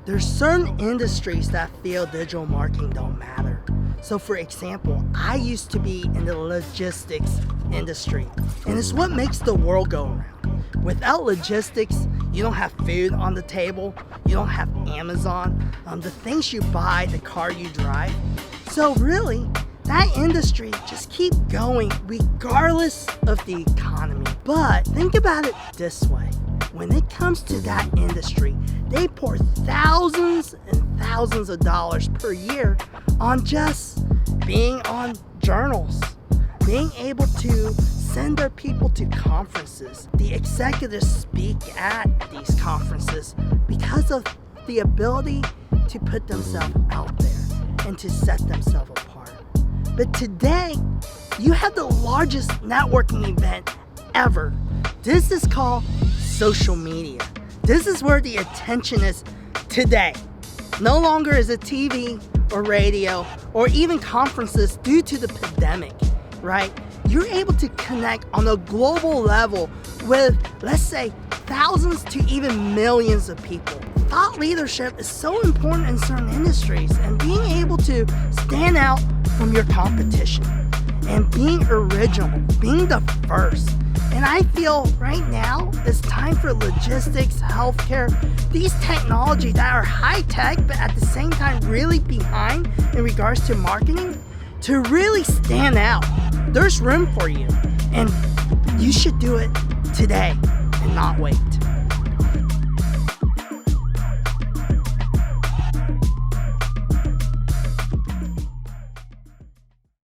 There's certain industries that feel digital marketing don't matter. So for example, I used to be in the logistics industry, and it's what makes the world go around. Without logistics, you don't have food on the table, you don't have Amazon, the things you buy, the car you drive. So really, that industry just keep going regardless of the economy. But think about it this way. When it comes to that industry, they pour thousands and thousands of dollars per year on just being on journals, being able to send their people to conferences. The executives speak at these conferences because of the ability to put themselves out there and to set themselves apart. But today, you have the largest networking event ever. This is called social media. This is where the attention is today. No longer is it TV or radio or even conferences due to the pandemic, right? You're able to connect on a global level with, let's say, thousands to even millions of people. Thought leadership is so important in certain industries, and being able to stand out from your competition and being original, being the first. And I feel right now it's time for logistics, healthcare, these technology that are high tech but at the same time really behind in regards to marketing to really stand out. There's room for you, and you should do it today and not wait.